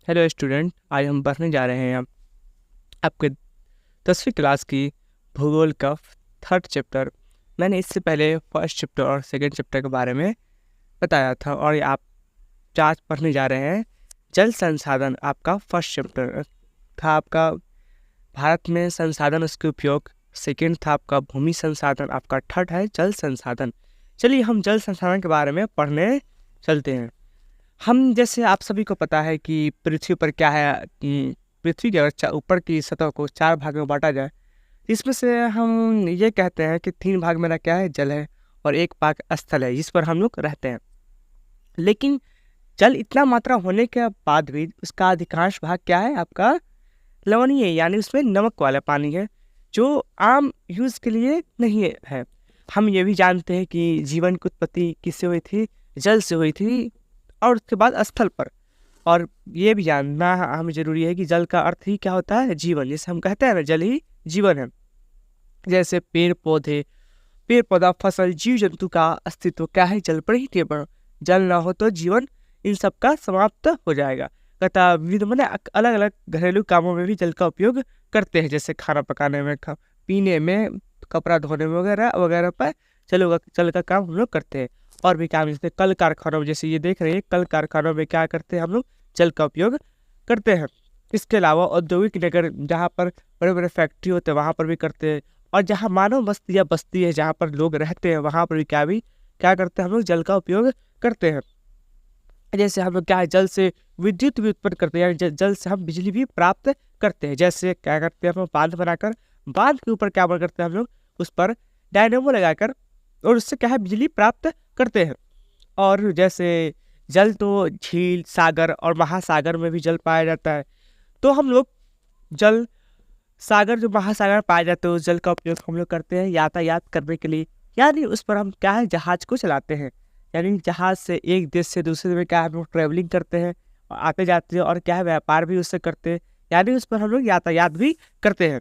Hello student, आज हम पढ़ने जा रहे हैं आपके 10वीं क्लास की भूगोल का थर्ड चैप्टर। मैंने इससे पहले फर्स्ट चैप्टर और सेकंड चैप्टर के बारे में बताया था और आप आज पढ़ने जा रहे हैं जल संसाधन। आपका फर्स्ट चैप्टर था आपका भारत में संसाधन, उसके उपयोग। सेकंड था आपका भूमि संसाधन। आपका थर्ड है जल संसाधन। चलिए हम जल संसाधन के बारे में पढ़ने चलते हैं। हम जैसे आप सभी को पता है कि पृथ्वी पर क्या है कि पृथ्वी के अगर ऊपर की सतह को 4 भाग में बांटा जाए, इसमें से हम ये कहते हैं कि 3 भाग मेरा क्या है, जल है, और 1 भाग स्थल है जिस पर हम लोग रहते हैं। लेकिन जल इतना मात्रा होने के बाद भी उसका अधिकांश भाग क्या है, आपका लवणीय, यानी उसमें नमक वाला पानी है जो आम यूज़ के लिए नहीं है। हम ये भी जानते हैं कि जीवन की उत्पत्ति किससे हुई थी, जल से हुई थी, और उसके बाद स्थल पर। और ये भी जानना हमें ज़रूरी है कि जल का अर्थ ही क्या होता है, जीवन। जैसे हम कहते हैं ना, जल ही जीवन है। जैसे पेड़ पौधा, फसल, जीव जंतु का अस्तित्व क्या है, जल पर ही निर्भर। जल ना हो तो जीवन इन सब का समाप्त हो जाएगा। तथा विविध मैंने अलग अलग घरेलू कामों में भी जल का उपयोग करते हैं, जैसे खाना पकाने में, पीने में, कपड़ा धोने में वगैरह वगैरह पर जल का काम हम लोग करते हैं। और भी काम जैसे कल कारखानों में, जैसे ये देख रहे हैं, कल कारखानों में क्या करते हैं हम लोग, जल का उपयोग करते हैं। इसके अलावा औद्योगिक नगर, जहाँ पर बड़े बड़े फैक्ट्री होते हैं वहाँ पर भी करते हैं। और जहाँ मानव बस्ती या बस्ती है, जहाँ पर लोग रहते हैं, वहाँ पर भी क्या करते हैं हम लोग, जल का उपयोग करते हैं। जैसे हम लोग क्या है, जल से विद्युत भी उत्पन्न करते हैं, यानी जल से हम बिजली भी प्राप्त करते हैं। जैसे क्या करते हैं हम लोग, बांध बनाकर, बांध के ऊपर क्या करते हैं हम लोग, उस पर डायनेमो लगाकर, और उससे क्या है, बिजली प्राप्त करते हैं। और जैसे जल तो झील, सागर और महासागर में भी जल पाया जाता है। तो हम लोग जल, सागर जो महासागर पाए जाते हैं, उस जल का उपयोग हम लोग करते हैं यातायात करने के लिए, यानी उस पर हम क्या है, जहाज को चलाते हैं। यानी जहाज से एक देश से दूसरे में क्या है, हम लोग ट्रेवलिंग करते हैं और आते जाते हैं, और क्या है, व्यापार भी उससे करते हैं, यानी उस पर हम लोग यातायात भी करते हैं।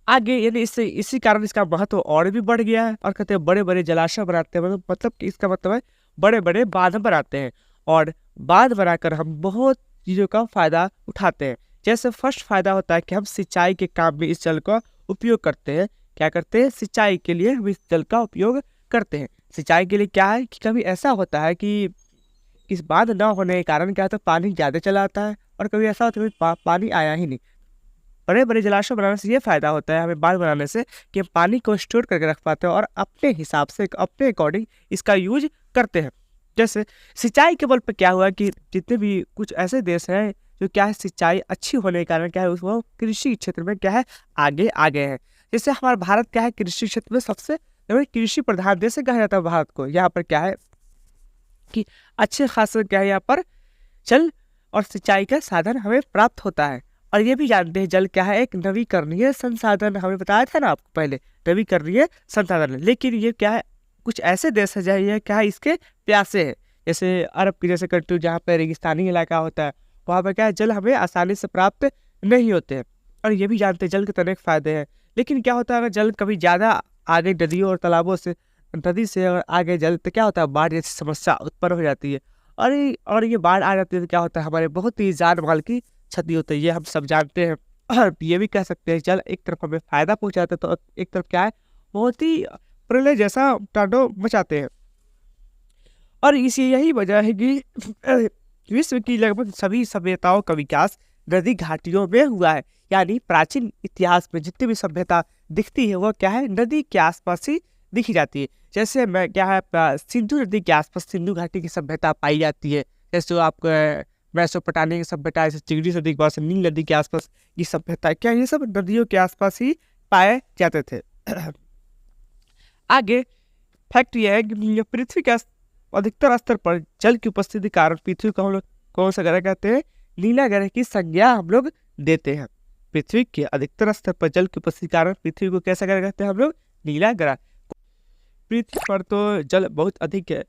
आगे यानी इससे इसी कारण इसका महत्व और भी बढ़ गया है। और कहते हैं बड़े बड़े जलाशय बनाते हैं, मतलब कि इसका मतलब है बड़े बड़े बांध बनाते हैं, और बांध बनाकर हम बहुत चीज़ों का फ़ायदा उठाते हैं। जैसे फर्स्ट फ़ायदा होता है कि हम सिंचाई के काम में इस जल का उपयोग करते हैं। क्या करते हैं, सिंचाई के लिए हम इस जल का उपयोग करते हैं। सिंचाई के लिए क्या है कि कभी ऐसा होता है कि इस बांध न होने के कारण क्या होता है, पानी ज़्यादा चला आता है, और कभी ऐसा होता है कि पानी आया ही नहीं। बड़े बड़े जलाशय बनाने से ये फायदा होता है हमें, बांध बनाने से, कि हम पानी को स्टोर करके रख पाते हैं और अपने हिसाब से, अपने अकॉर्डिंग इसका यूज करते हैं। जैसे सिंचाई के बल पर क्या हुआ कि जितने भी कुछ ऐसे देश हैं जो क्या है, सिंचाई अच्छी होने के कारण क्या है, वो कृषि क्षेत्र में क्या है, आगे आ गए हैं। जैसे हमारा भारत क्या है, कृषि क्षेत्र में सबसे कृषि प्रधान देश कहा जाता है भारत को। यहाँ पर क्या है कि अच्छे खासे क्या है, यहाँ पर जल और सिंचाई का साधन हमें प्राप्त होता है। और ये भी जानते हैं जल क्या है, एक नवीकरणीय संसाधन। हमें बताया था ना आपको पहले, नवीकरणीय संसाधन है। लेकिन ये क्या है, कुछ ऐसे देश है जहाँ ये क्या है, इसके प्यासे हैं। जैसे अरब की जैसे कंट्री, जहाँ पर रेगिस्तानी इलाका होता है, वहाँ पर क्या है, जल हमें आसानी से प्राप्त नहीं होते हैं। और ये भी जानते हैं जल के तो अनेक फायदे हैं। लेकिन क्या होता है, अगर जल कभी ज़्यादा आगे नदियों और तालाबों से, नदी से अगर आगे जल, तो क्या होता है, बाढ़ जैसी समस्या उत्पन्न हो जाती है। और ये बाढ़ आ जाती है तो क्या होता है, हमारे बहुत ही जान माल की क्षति होती है, ये हम सब जानते हैं। और ये भी कह सकते हैं जल एक तरफ हमें फायदा पहुंचाता है, तो एक तरफ क्या है, बहुत ही प्रलय जैसा तांडव मचाते हैं। और इसी यही वजह है कि विश्व की लगभग सभी सभ्यताओं का विकास नदी घाटियों में हुआ है। यानी प्राचीन इतिहास में जितनी भी सभ्यता दिखती है, वो क्या है, नदी के आसपास ही दिखी जाती है। जैसे मैं क्या है, सिंधु नदी के आसपास सिंधु घाटी की सभ्यता पाई जाती है। जैसे आपको मेसोपोटामिया की सभ्यता, जैसे टिग्रिस नदी के पास, नील नदी के आसपास की सभ्यता, क्या ये सब नदियों के आसपास ही पाए जाते थे। आगे फैक्ट ये है कि पृथ्वी के अधिकतर स्तर पर जल की उपस्थिति कारण पृथ्वी को हम लोग कौन सा ग्रह कहते हैं, नीला ग्रह की संज्ञा हम लोग देते हैं। पृथ्वी के अधिकतर स्तर पर जल की उपस्थिति कारण पृथ्वी को कैसा ग्रह कहते हैं हम लोग, नीला ग्रह। पृथ्वी पर तो जल बहुत अधिक है,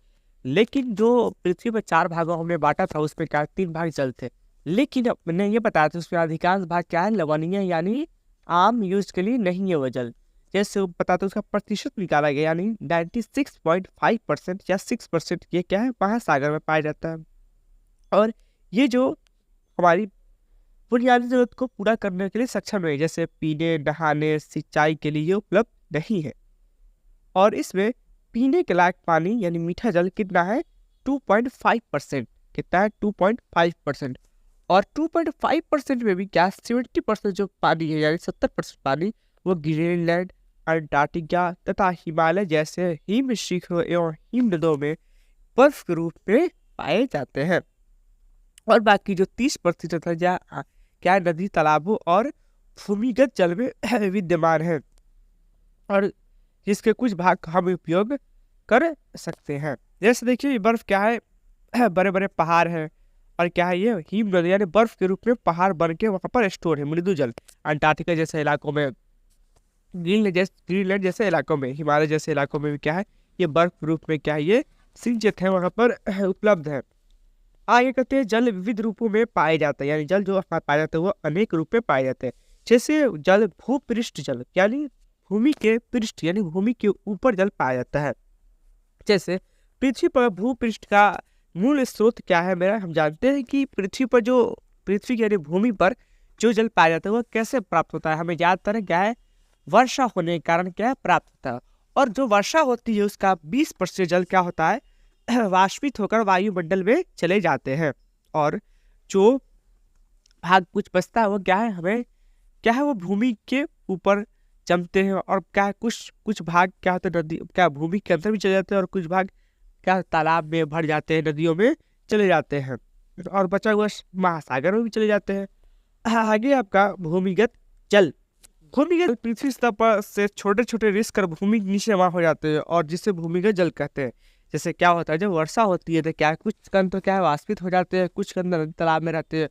लेकिन जो पृथ्वी पर 4 भागों हमने बांटा था, उसमें क्या 3 भाग जल थे। लेकिन मैंने ये बताया था उसमें अधिकांश भाग क्या है, लवणीय, यानी आम यूज के लिए नहीं है वो जल। जैसे पता था उसका प्रतिशत निकाला गया, यानी 96.5% या 6% ये क्या है, महासागर में पाया जाता है। और ये जो हमारी बुनियादी ज़रूरत को पूरा करने के लिए सक्षम नहीं, जैसे पीने, नहाने, सिंचाई के लिए ये उपलब्ध नहीं है। और इसमें पीने के लायक पानी यानी मीठा जल कितना है? 2.5%। कितना है? 2.5%। और 2.5% में भी क्या 70% जो पानी है यानी 70% पानी वो ग्रीनलैंड, अंटार्कटिका तथा हिमालय जैसे हिम शिखरों एवं हिमनदों में बर्फ के रूप में पाए जाते हैं। और बाकी जो 30% है क्या नदी, तालाबों और भूमिगत जल में विद्यमान है, और जिसके कुछ भाग हम उपयोग कर सकते हैं। जैसे देखिए ये बर्फ क्या है, बड़े बड़े पहाड़ हैं, और क्या है ये हिम नदी यानी बर्फ के रूप में पहाड़ बन के वहाँ पर स्टोर है। मृदु जल अंटार्कटिका जैसे इलाकों में, ग्रीनलैंड जैसे इलाकों में, हिमालय जैसे इलाकों में भी क्या है ये बर्फ के रूप में क्या है ये सिंचित है, वहाँ पर उपलब्ध है। आगे कहते हैं जल विविध रूपों में पाए जाते हैं, यानी जल जो पाए जाते हैं वो अनेक रूप में पाए जाते हैं। जैसे जल भूपृष्ठ जल यानी भूमि के पृष्ठ यानी भूमि के ऊपर जल पाया जाता है। जैसे पृथ्वी पर भूपृष्ठ का मूल स्रोत क्या है मेरा, हम जानते हैं कि पृथ्वी यानी भूमि पर जो जल पाया जाता है वो कैसे प्राप्त होता है, हमें ज्यादातर क्या है वर्षा होने के कारण क्या है प्राप्त होता है। और जो वर्षा होती है उसका 20% जल क्या होता है वाष्पित होकर वायुमंडल में चले जाते हैं, और जो भाग कुछ बचता है वो क्या है हमें क्या है वो भूमि के ऊपर जमते हैं, और क्या कुछ भाग क्या होते हैं नदी क्या भूमि के अंदर भी चले जाते हैं, और कुछ भाग क्या तालाब में भर जाते हैं, नदियों में चले जाते हैं, और बचा हुआ महासागर में भी चले जाते हैं। आगे आपका भूमिगत जल। भूमिगत पृथ्वी सतह पर से छोटे छोटे रिस कर भूमि के नीचे जमा हो जाते हैं, और जिसे भूमिगत जल कहते हैं। जैसे क्या होता है जब वर्षा होती है तो क्या कुछ कण तो क्या है वाष्पित हो जाते हैं, कुछ कण नदी तालाब में रहते हैं,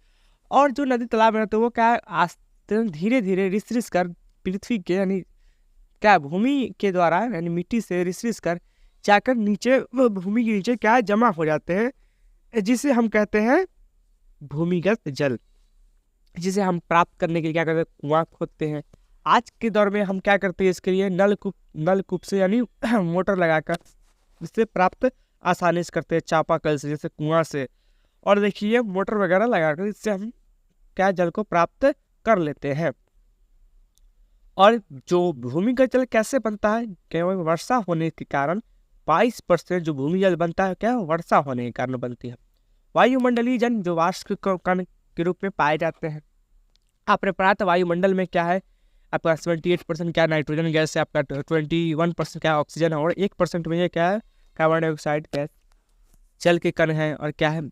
और जो नदी तालाब में रहते हैं वो क्या है धीरे धीरे रिस कर पृथ्वी के यानी क्या भूमि के द्वारा यानी मिट्टी से रिस कर जाकर नीचे भूमि के नीचे क्या जमा हो जाते हैं, जिसे हम कहते हैं भूमिगत जल, जिसे हम प्राप्त करने के लिए क्या करते हैं कुआं खोदते हैं। आज के दौर में हम क्या करते हैं इसके लिए नलकूप से यानी मोटर लगाकर इससे प्राप्त आसानी से करते हैं, चापाकल से जैसे कुआं से, और देखिए मोटर वगैरह लगाकर इससे हम क्या जल को प्राप्त कर लेते हैं। और जो भूमिगत जल कैसे बनता है, केवल वर्षा होने के कारण 22% जो भूमि जल बनता है क्या वर्षा होने के कारण बनती है। वायुमंडलीय जल जो वाष्प कण के रूप में पाए जाते हैं। आपने पढ़ा था वायुमंडल में क्या है आपका 78% क्या नाइट्रोजन गैस है, आपका 21% क्या ऑक्सीजन है, और 1% में ये क्या है कार्बन डाइऑक्साइड गैस जल के कण हैं, और क्या है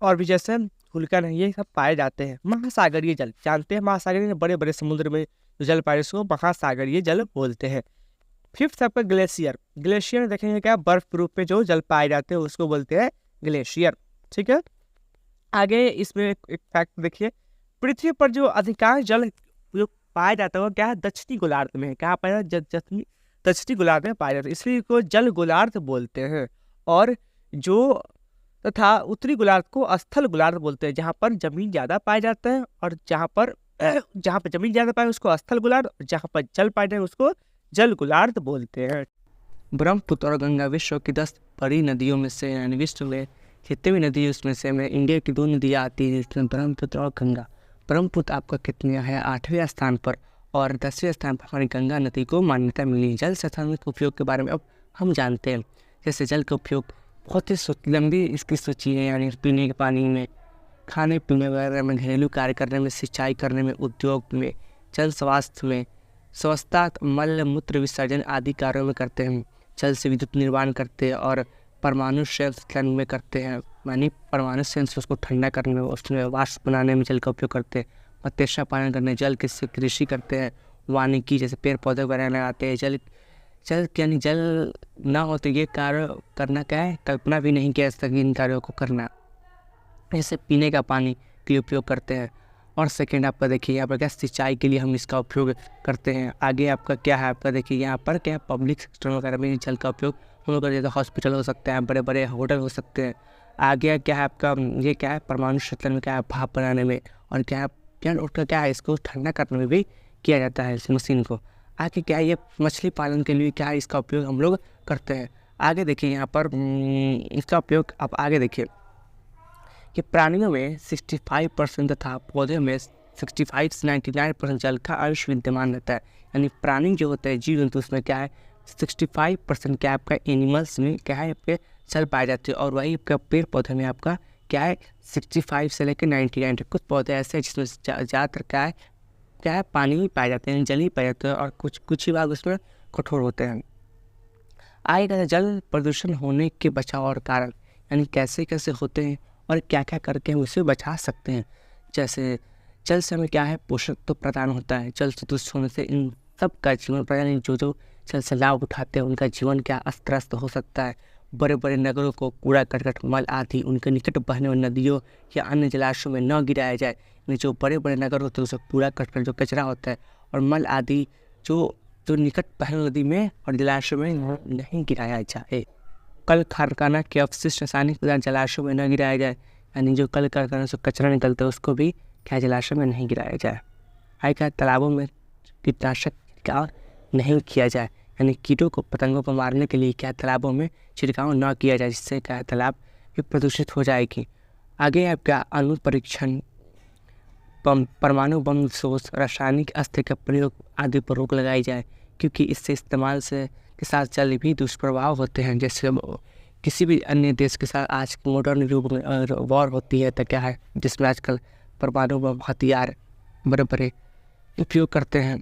और भी जैसे धूलकण है, ये सब पाए जाते हैं। महासागरीय जल जानते हैं, महासागरीय बड़े बड़े समुद्र में जो जल पाए उसको महासागरीय जल बोलते हैं। फिफ्थ आपका ग्लेशियर देखेंगे क्या बर्फ के रूप में जो जल पाए जाते हैं उसको बोलते हैं ग्लेशियर। ठीक है, आगे इसमें एक फैक्ट देखिए, पृथ्वी पर जो अधिकांश जल जो पाया जाता है वो क्या है दक्षिणी गोलार्ध में है। क्या पाया दक्षिणी गोलार्ध में पाया जाता है, इसलिए को जल गोलार्ध बोलते हैं। और जो तथा उत्तरी गोलार्ध को स्थल गोलार्ध बोलते हैं, जहाँ पर जमीन ज़्यादा पाया जाता है, और जहाँ पर जमीन ज़्यादा पाए उसको स्थल गोलार्ध, जहाँ पर जल पाए जाए उसको जल गोलार्ध बोलते हैं। ब्रह्मपुत्र और गंगा विश्व की 10 बड़ी नदियों में से यानी विश्व में जितनी भी नदी उसमें से में इंडिया की 2 नदियाँ आती हैं जिसमें ब्रह्मपुत्र और गंगा। ब्रह्मपुत्र आपका कितने है 8वें स्थान पर, और 10वें स्थान पर हमारी गंगा नदी को मान्यता मिली है। जल संसाधन के उपयोग के बारे में अब हम जानते हैं। जैसे जल का उपयोग बहुत ही लंबी इसकी सूची है, यानी पीने के पानी में, खाने पीने वगैरह में, घरेलू कार्य करने में, सिंचाई करने में, उद्योग में, जल स्वास्थ्य में, स्वच्छता, मल मूत्र विसर्जन आदि कार्यों में करते हैं। जल से विद्युत निर्माण करते हैं, और परमाणु संयंत्र में करते हैं, यानी परमाणु संयंत्र उसको ठंडा करने में, उसमें वाष्प बनाने में जल का उपयोग करते हैं। मत्स्य पालन करने जल से कृषि करते हैं। वानिकी जैसे पेड़ पौधे वगैरह लगाते हैं। जल यानी जल ना हो तो ये कार्य करना क्या है कल्पना भी नहीं किया जा सकती इन कार्यों को करना। जैसे पीने का पानी के लिए उपयोग करते हैं। और सेकेंड आपका देखिए यहाँ पर क्या सिंचाई के लिए हम इसका उपयोग करते हैं। आगे आपका क्या है आपका देखिए यहाँ पर क्या पब्लिक सेक्टर वगैरह में जल का उपयोग हम लोग जैसे हॉस्पिटल हो सकते हैं, बड़े बड़े होटल हो सकते हैं। आगे क्या है आपका ये क्या है परमाणु क्षेत्र में क्या है भाप बनाने में, और क्या है इसको ठंडा करने में भी किया जाता है इस मशीन को। आगे क्या है ये मछली पालन के लिए क्या है इसका उपयोग हम लोग करते हैं। आगे देखिए यहाँ पर इसका उपयोग आप आगे देखिए कि प्राणियों में 65% तथा पौधों में 65 से 99% जल का अंश विद्यमान रहता है। यानी प्राणी जो होते हैं, जीव जंतु, उसमें क्या है 65% क्या आपका एनिमल्स में क्या है आपके जल पाए जाते हैं, और वही आपका पेड़ पौधे में आपका क्या है 65 से लेकर 99 तक। कुछ पौधे ऐसे हैं जिसमें ज़्यादातर क्या है पानी ही पाए जाते हैं, जल ही पाए जाते हैं, और कुछ ही भाग उसमें कठोर होते हैं। आगे कहते हैं जल प्रदूषण होने के बचाव और कारण, यानी कैसे कैसे होते हैं और क्या क्या करके हम उसे बचा सकते हैं। जैसे जल से हमें क्या है पोषक तो प्रदान होता है, जल से दूषित होने से इन सब का जीवन पर, यानी जो जल से लाभ उठाते हैं उनका जीवन क्या अस्त व्यस्त हो सकता है। बड़े बड़े नगरों को कूड़ा करकट, मल आदि उनके निकट बहने वाली नदियों या अन्य जलाशयों में न गिराया जाए। यानी जो बड़े बड़े नगर होते हैं उसमें कूड़ा करकट जो कचरा होता है और मल आदि जो निकट बहने नदी में और जलाशय में नहीं गिराया जाए। कल कारखाना के अपशिष्ट रासायनिक पदार्थ जलाशयों में न गिराया जाए, यानी जो कल कारखाना से कचरा निकलता है उसको भी क्या जलाशय में नहीं गिराया जाए। आगे क्या तालाबों में कीटनाशक छिड़काव नहीं किया जाए, यानी कीटों को पतंगों को मारने के लिए क्या तालाबों में छिड़काव न किया जाए, जिससे क्या तालाब भी प्रदूषित हो जाएगी। आगे आपका अणु परीक्षण, परमाणु बम विस्फोट, रासायनिक अस्त्र का प्रयोग आदि पर रोक लगाई जाए, क्योंकि इससे इस्तेमाल से के साथ जल भी दुष्प्रभाव होते हैं। जैसे किसी भी अन्य देश के साथ आज मॉडर्न युग में वॉर होती है तो क्या है जिसमें आजकल परमाणु बम हथियार बड़े बड़े उपयोग करते हैं,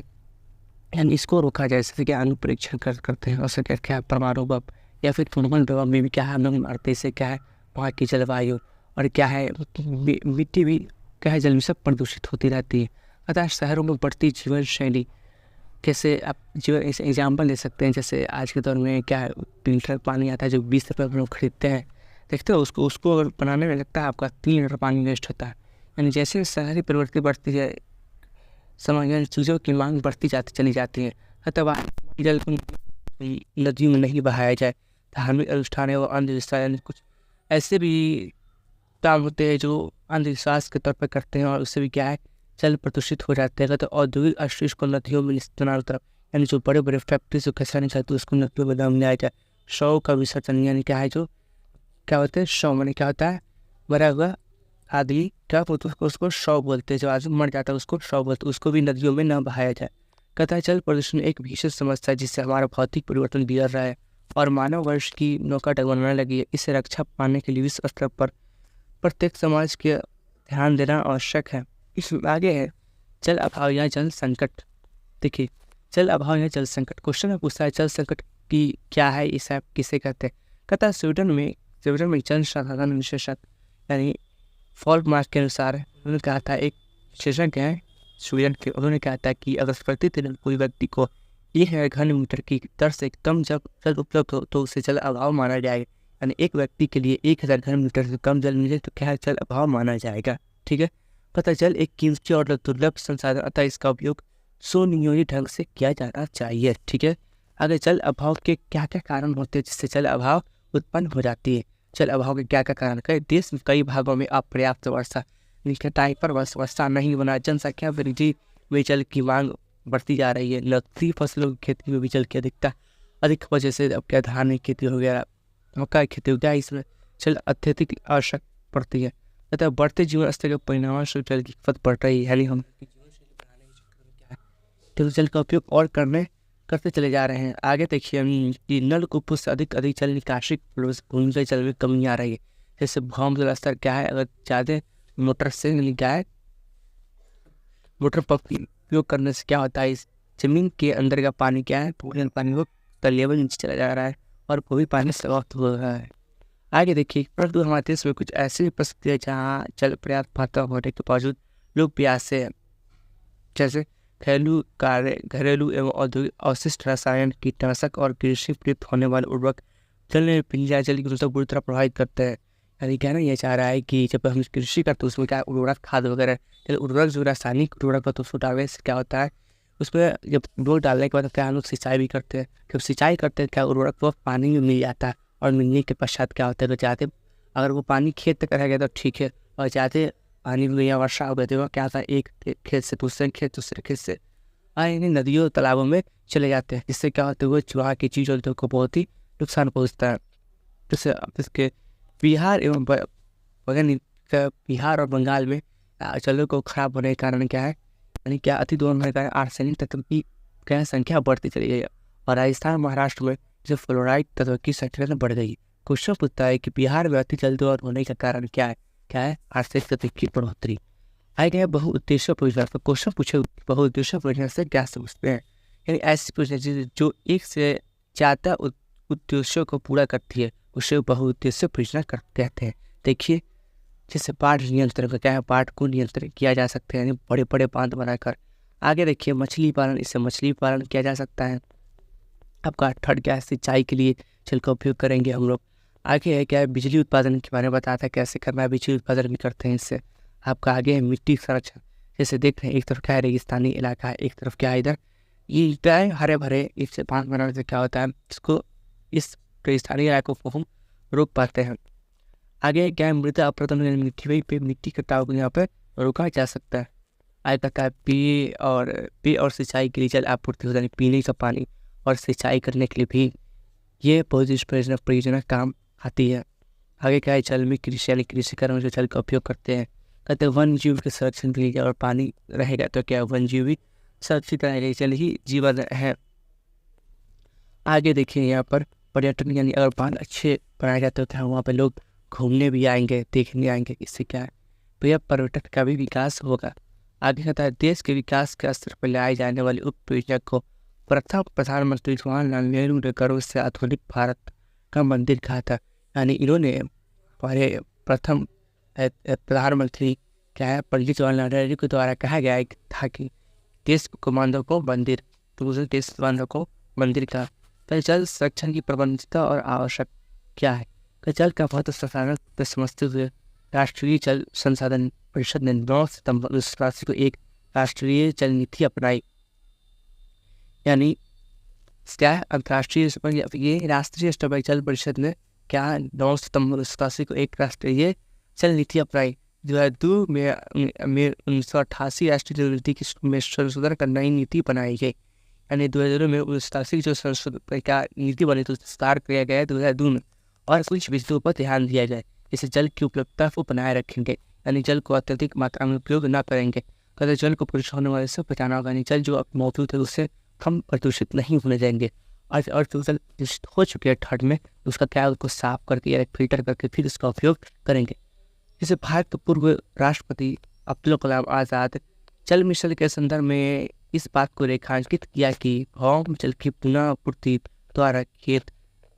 यानी इसको रोका जाए। जैसे कि अणु परीक्षण करते हैं, उससे क्या है परमाणु बम या फिर थर्मल बम में भी क्या है हम लोग मारते, इससे क्या है वहाँ की जलवायु और क्या है मिट्टी भी क्या है जल में सब प्रदूषित होती रहती है। अतः शहरों में बढ़ती जीवन शैली, कैसे आप जीवन ऐसे एग्जाम्पल ले सकते हैं। जैसे आज के दौर में क्या है फिल्टर पानी आता है जो 20 रुपये हम लोग खरीदते हैं, देखते हो उसको अगर बनाने में लगता है आपका 3 लीटर पानी वेस्ट होता है। यानी जैसे शहरी प्रवृत्ति बढ़ती है, समय चीज़ों की मांग बढ़ती चली जाती है। अतः जल को नदियों में नहीं बहाया जाए। धार्मिक अनुष्ठान एवं अंधविश्वास, यानी कुछ ऐसे भी काम होते हैं जो अंधविश्वास के तौर पर करते हैं और उससे भी क्या है जल प्रदूषित हो जाते हैं। तो औद्योगिक अपशिष्ट को नदियों में इस्तेमाल तरफ, यानी जो बड़े बड़े फैक्ट्री से कचरा निकलते उसको नदियों में न मिलाया जाए। शव का विसर्जन, यानी क्या है जो क्या होता है शव मैंने क्या होता है मरा हुआ आदि क्या बोलते हैं उसको शव बोलते हैं, जो आदमी मर जाता है उसको शव बोलते हैं, उसको भी नदियों में न बहाया जाए। कहता है जल प्रदूषण एक भीषण समस्या है जिससे हमारा भौतिक परिवर्तन बिगड़ रहा है और मानव वर्ष की नौका डगमगाने लगी है। इससे रक्षा पाने के लिए विश्व स्तर पर प्रत्येक समाज के ध्यान देना आवश्यक है। इसमें आगे है जल अभाव या जल संकट। देखिए जल अभाव या जल संकट क्वेश्चन में पूछता है जल संकट की क्या है, इसे आप किसे कहते हैं। कहता है स्वीडन में जन संसाधन विशेषज्ञ यानी फॉल्कमार्क के अनुसार उन्होंने कहा था, एक विशेषज्ञ हैं स्वीडन के, उन्होंने कहा था कि अगर प्रतिदिन कोई व्यक्ति को 1000 घन मीटर की दर से कम जब जल उपलब्ध हो तो उसे जल अभाव माना जाएगा। यानी एक व्यक्ति के लिए 1000 घन मीटर से कम जल मिले तो क्या है जल अभाव माना जाएगा। ठीक है, पता जल एक कीमती और दुर्लभ संसाधन, अतः इसका उपयोग सुनियोजित ढंग से किया जाना चाहिए। ठीक है, आगे जल अभाव के क्या क्या कारण होते हैं जिससे जल अभाव उत्पन्न हो जाती है। जल अभाव के क्या क्या कारण, कई देश में कई भागों में अपर्याप्त वर्षा, टाइम पर वर्षा नहीं बना, जनसंख्या वृद्धि में जल की मांग बढ़ती जा रही है, नकदी फसलों की खेती में भी जल की अधिक वजह से अब क्या धान की खेती हो गया, मक्का की खेती हो गया, इसमें जल अत्यधिक आवश्यक पड़ती है। अतः बढ़ते जीवन स्तर के परिणाम से जल की खपत बढ़ रही है, यानी हम तो जल का उपयोग और करते चले जा रहे हैं। आगे देखिए कि नलकूपों से अधिक जल निकासी भूमि जल में कमी आ रही है। जैसे भूमि जल स्तर क्या है, अगर ज़्यादा मोटर से क्या है मोटर पंप उपयोग करने से क्या होता है, इस जमीन के अंदर का पानी क्या है भूजल पानी वो लेवल नीचे चला जा रहा है और वो भी पानी समाप्त हो रहा है। आगे देखिए परंतु हमारे देश में कुछ ऐसी परिस्थितियाँ है जहाँ जल पर्याप्त मात्रा होने के बावजूद लोग प्यासे हैं। जैसे घरेलू एवं औद्योगिक अवशिष्ट रसायन, कीटनाशक और कृषि प्रयुक्त होने वाले उर्वरक जल में पिंजरा जल की गुणवत्ता बुरी तरह प्रभावित करते हैं। यानी कहना ये चाह रहा है कि जब हम कृषि करते हैं उसमें क्या उर्वरक खाद वगैरह उर्वरक जो रासायनिक उर्वरक होता है उसको डालने से क्या होता है, उसमें जब उर्वरक डालने के बाद क्या हम लोग सिंचाई भी करते हैं, जब सिंचाई करते हैं क्या उर्वरक वो पानी में मिल जाता है और मिलने के पश्चात क्या होता है तो चाहते अगर वो पानी खेत तक रह गया तो ठीक है, और चाहते पानी में या वर्षा हो गई तो क्या होता है एक खेत से दूसरे खेत से यानी नदियों तालाबों में चले जाते हैं, जिससे क्या होता है वो वहाँ की चीज़ जंतुओं को बहुत ही नुकसान पहुँचता है। जैसे इसके बिहार एवं बिहार और बंगाल में जलों को खराब होने के कारण क्या है, यानी क्या अति दोहन होने के कारण आर्सेनिक तत्व की क्या है संख्या बढ़ती चली गई है। और राजस्थान महाराष्ट्र में जो फ्लोराइड तत्व की संख्या बढ़ गई। क्वेश्चन पूछता है कि बिहार में अति जल दोहन होने का कारण क्या है आर्सेनिक तत्व की बढ़ोतरी। आए गए बहुउद्देश्य परियोजना। तो क्वेश्चन पूछे बहुउद्देश्य परियोजना से क्या समझते हैं, यानी ऐसी परियोजना जो एक से ज़्यादा उद्देश्यों को पूरा करती है उसे बहुउद्देश्य परियोजना कहते हैं। देखिए जैसे बाढ़ नियंत्रण का क्या है, बाढ़ को नियंत्रित किया जा सकता है यानी बड़े बड़े बांध बनाकर। आगे देखिए मछली पालन, इससे मछली पालन किया जा सकता है। आपका थर्ड क्या है, सिंचाई के लिए जल का उपयोग करेंगे हम लोग। आगे है क्या है, बिजली उत्पादन के बारे में बताता है कैसे करना है, बिजली उत्पादन भी करते हैं इससे। आपका आगे है मिट्टी संरक्षण, जैसे देख रहे हैं एक तरफ क्या है रेगिस्तानी इलाका है, एक तरफ क्या है इधर ये क्या है हरे भरे, इससे बांध बनाने से क्या होता है इसको इस रेगिस्तानी इलाकों को हम रोक पाते हैं। आगे क्या है मृदा अपरदन, मिट्टी वही पे मिट्टी कटाव को यहाँ पर रोका जा सकता है। आगे तक है पेय और सिंचाई के लिए जल आपूर्ति हो जाए, पीने का पानी और सिंचाई करने के लिए भी ये बहुउद्देश्य परियोजना काम आती है। आगे क्या है जल में कृषि यानी कृषि कर्म जो जल का उपयोग करते हैं। कहते हैं वन जीव के संरक्षण के लिए और पानी रहेगा तो क्या वन जीव भी सुरक्षित रहेगा, जल ही जीवन है। आगे देखिए यहाँ पर पर्यटन यानी अगर बांध अच्छे बनाए जाते हैं वहाँ पर लोग घूमने भी आएंगे, देखने आएंगे, इससे क्या है तो यह पर्यटन का भी विकास होगा। आगे कहता है देश के विकास के स्तर पर लाई जाने वाली उप परियोजना को प्रथम प्रधानमंत्री जवाहरलाल नेहरू ने गर्व से आधुनिक भारत का मंदिर कहा था। यानी इन्होंने हमारे प्रथम प्रधानमंत्री क्या है पंडित जवाहरलाल नेहरू के द्वारा कहा गया था कि देश को बांधों को मंदिर, दूसरे देश बांधों को मंदिर का। तो जल संरक्षण की प्रबंधता और आवश्यक क्या है, तो जल का बहुत संसाधन समझते हुए राष्ट्रीय जल संसाधन परिषद ने 9 सितंबर 1987 को एक राष्ट्रीय जल नीति अपनाई। यानी क्या है अंतर्राष्ट्रीय ये राष्ट्रीय स्तरीय जल परिषद ने क्या 9 सितंबर 1987 को एक राष्ट्रीय जल नीति अपनाई। 2002 में 1988 राष्ट्रीय जल नीति में संशोधन कर नई नीति बनाई गई। यानी 2002 में 1987 जो संशोधन क्या नीति बनी तो विस्तार किया गया 2002 में, और कुछ बिंदुओं पर ध्यान दिया जाए जैसे जल की उपलब्धता को बनाए रखेंगे, यानी जल को अत्यधिक मात्रा में उपयोग न करेंगे। कहते जल को प्रदूषित होने वाले से बचाना होगा, यानी जल जो अब मौजूद है उससे हम प्रदूषित नहीं होने देंगे। और जो जल हो चुके हैं थर्ड में उसका क्या है उसको साफ करके या फिल्टर करके फिर उसका उपयोग करेंगे। जैसे भारत के पूर्व राष्ट्रपति अब्दुल कलाम आज़ाद जल मिशन के संदर्भ में इस बात को रेखांकित किया कि भौम जल की पुनः आपूर्ति द्वारा खेत,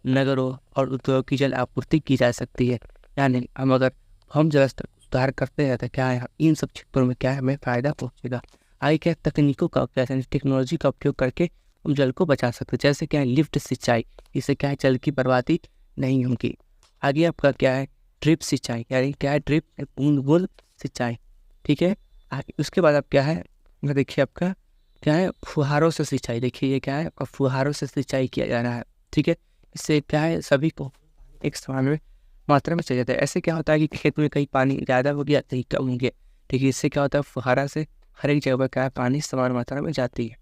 नगरों और उद्योग की जल आपूर्ति की जा सकती है। यानी हम अगर भौम जल स्तर सुधार करते हैं तो क्या है इन सब क्षेत्रों में क्या है हमें फ़ायदा पहुँचेगा। आगे क्या तकनीकों का उपयोग, टेक्नोलॉजी का उपयोग करके हम जल को बचा सकते हैं, जैसे क्या है लिफ्ट सिंचाई, इससे क्या है जल की बर्बादी नहीं होगी। आगे आपका क्या है ड्रिप सिंचाई, यानी क्या है ड्रिप बूंद बूंद सिंचाई, ठीक है। आगे उसके बाद आप क्या है देखिए आपका क्या है फुहारों से सिंचाई। देखिए ये क्या है फुहारों से सिंचाई किया जा रहा है, ठीक है। इससे क्या है सभी को एक समान मात्रा में चाहिए जाता है। ऐसे क्या होता है कि खेत में कहीं पानी ज़्यादा हो गया कहीं कम हो गया, ठीक है। इससे क्या होता है फुहारा से हर एक जगह पर क्या है पानी समान मात्रा में जाती है।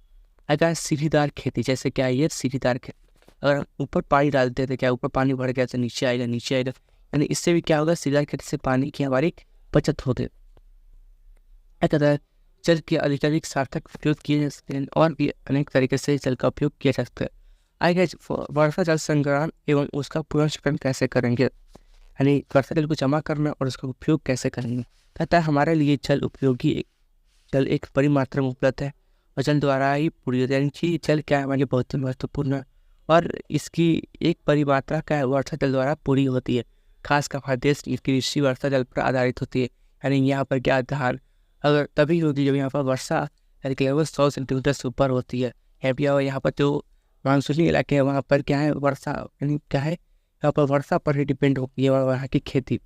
अगर सीढ़ीदार खेती, जैसे क्या है ये सीढ़ीदार खेती, अगर ऊपर पानी डालते थे क्या ऊपर पानी बढ़ गया तो नीचे आएगा, यानी इससे भी क्या होगा सीढ़ीदार खेती से पानी की हमारी बचत होगी। जल के अधिक सार्थक उपयोग किए जा सकते हैं और भी अनेक तरीके से जल का उपयोग किया जा सकता है। आगे वर्षा जल संग्रहण एवं उसका पुनर्चक्रण कैसे करेंगे, यानी वर्षा जल को जमा करना और उसका उपयोग कैसे करेंगे। कहता है हमारे लिए जल एक बड़ी मात्रा में उपलब्ध है और जल द्वारा ही पूरी होती है, यानी जल क्या है हमारे लिए बहुत महत्वपूर्ण है और इसकी एक बड़ी मात्रा क्या है वर्षा जल द्वारा पूरी होती है। खासकर हमारे देश की कृषि वर्षा जल पर आधारित होती है, यानी यहाँ पर क्या धान अगर तभी होगी जब यहाँ पर वर्षा यानी कि लगभग 100 सेंटीमीटर से ऊपर होती है। यहाँ पर जो मानसूनी इलाके हैं वहाँ पर क्या है वर्षा यानी क्या है यहाँ पर वर्षा पर ही डिपेंड होती है वहाँ की खेती।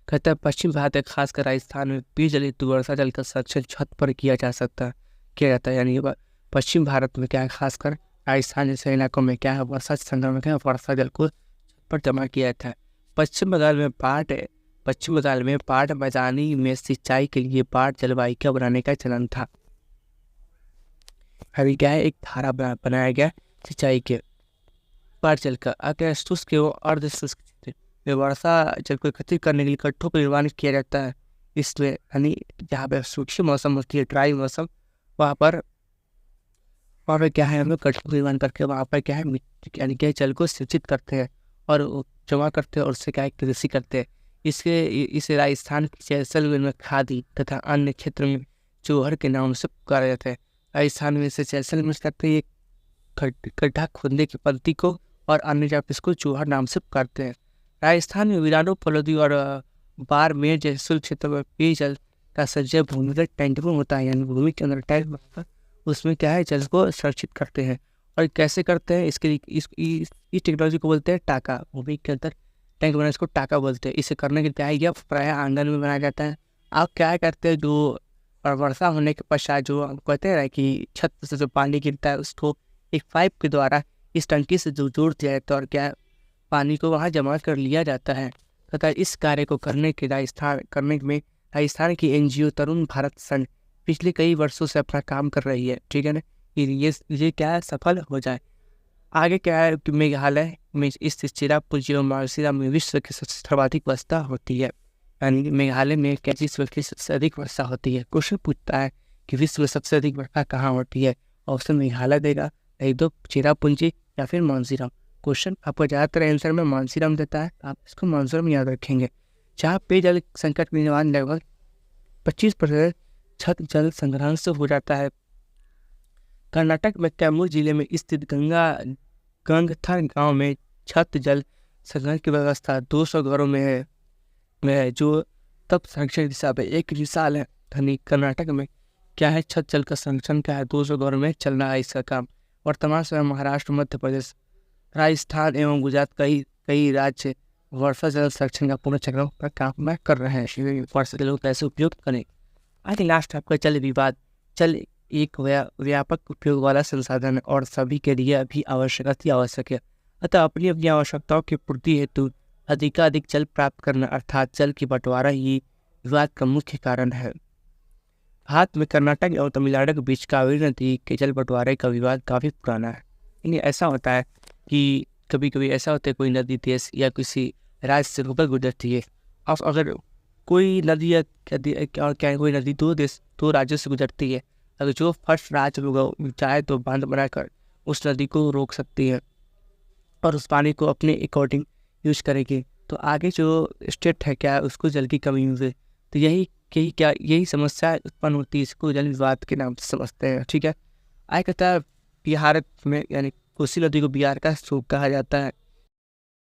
कहता है पश्चिम भारत खासकर राजस्थान में पेयजल वर्षा जल का संरक्षण छत पर किया जाता है, यानी पश्चिम भारत में क्या है खासकर राजस्थान जैसे इलाकों में क्या है वर्षा संग्रह में क्या है वर्षा जल को छत पर जमा किया जाता है। पश्चिम बंगाल में पाट मैदानी में सिंचाई के लिए पाट जलवाहिका बनाने का चलन था। अभी क्या है एक धारा बनाया गया सिंचाई के पाट जल का। अगर शुष्क एवं अर्ध शुष्क में वर्षा जल को एकत्रित करने के लिए गड्ढों का निर्माण किया जाता है। इसमें यानी जहाँ पे सूखी मौसम होती है, ड्राई मौसम, वहाँ पर क्या है, हम लोग गड्ढों का निर्माण करके वहाँ पर क्या है मिट्टी यानी कि जल को सिंचित करते हैं और वो जमा करते हैं और उससे क्या है कृषि करते हैं। इसे राजस्थान के जैसलमेर में खादी तथा अन्य क्षेत्र में चोहर के नाम से पुकारा जाता है। राजस्थान में इसे जैसलमेर करते हैं गड्ढा खोदने की पद्धति को, और अन्य जगह इसको चोहर नाम से पुकारते हैं। राजस्थान में वीरानो फलोदी और बाड़मेर जैसे शुष्क क्षेत्रों में पेयजल का संचय भूमिगत टैंक में होता है, यानी भूमि के अंदर टैंक बनाकर उसमें क्या है जल को संरक्षित करते हैं। और कैसे करते हैं, इसके लिए इस टेक्नोलॉजी को बोलते हैं टाका। भूमि के अंदर टैंक बनाना इसको टाका बोलते हैं। इसे करने के लिए क्या है, यह प्रायः आंगन में बनाया जाता है। आप क्या करते हैं, जो वर्षा होने के पश्चात जो हम कहते हैं ना कि छत से जो पानी गिरता है उसको एक पाइप के द्वारा इस टंकी से जो जोड़ दिया जाता है और क्या पानी को वहाँ जमा कर लिया जाता है। तथा इस कार्य को करने में राजस्थान की NGO तरुण भारत संघ पिछले कई वर्षों से अपना काम कर रही है, ठीक है ना, कि ये क्या है सफल हो जाए। आगे क्या है कि मेघालय में इस चिरापुंजी और मार्शिला में विश्व की सबसे सर्वाधिक वर्षा होती है। यानी कि मेघालय में कैसी विश्व की सबसे अधिक वर्षा होती है। क्वेश्चन पूछता है कि विश्व में सबसे अधिक वर्षा कहाँ होती है। ऑप्शन मेघालय देगा, नहीं तो चिरापुंजी या फिर मानसीराम। क्वेश्चन आपको ज़्यादातर आंसर में मानसीराम देता है, आप इसको मानसून में याद रखेंगे। जहाँ पेयजल संकट का निर्माण लगभग 25% छत जल संग्रहण से हो जाता है। कर्नाटक में कैमूर जिले में स्थित गंगथर गांव में छत जल संग्रहण की व्यवस्था 200 घरों में है, जो तब संरक्षण दिशा पे एक मिसाल है। यानी कर्नाटक में क्या है, छत जल का संरक्षण क्या है 200 घरों में चल रहा है इसका काम। वर्तमान समय महाराष्ट्र, मध्य प्रदेश, राजस्थान एवं गुजरात कई राज्य वर्षा जल संरक्षण का पुनर्चक्रण का काम कर रहे हैं। वर्षा जल को कैसे उपयोग करें। आगे लास्ट आपका जल विवाद। जल एक व्यापक उपयोग वाला संसाधन है और सभी के लिए अभी आवश्यक है। अतः अपनी अपनी आवश्यकताओं की पूर्ति हेतु अधिकाधिक जल प्राप्त करना अर्थात जल की बंटवारा ही विवाद का मुख्य कारण है। भारत में कर्नाटक और तमिलनाडु के बीच कावेरी नदी के जल बंटवारे का विवाद काफ़ी पुराना है। यानी ऐसा होता है कि कभी कभी ऐसा होता है कोई नदी देश या किसी राज्य से होकर गुजरती है। अब अगर कोई नदी या कोई नदी दो राज्यों से गुजरती है, अगर जो फर्स्ट राज्य होगा चाहे तो बांध बनाकर उस नदी को रोक सकती है और उस पानी को अपने अकॉर्डिंग यूज करेगी, तो आगे जो स्टेट है क्या उसको जल की कमी हुई। तो यही समस्या उत्पन्न होती है, इसको जल विवाद के नाम से समझते हैं, ठीक है। आगे कहता है बिहार में यानी कोसी नदी को बिहार का सूप कहा जाता है।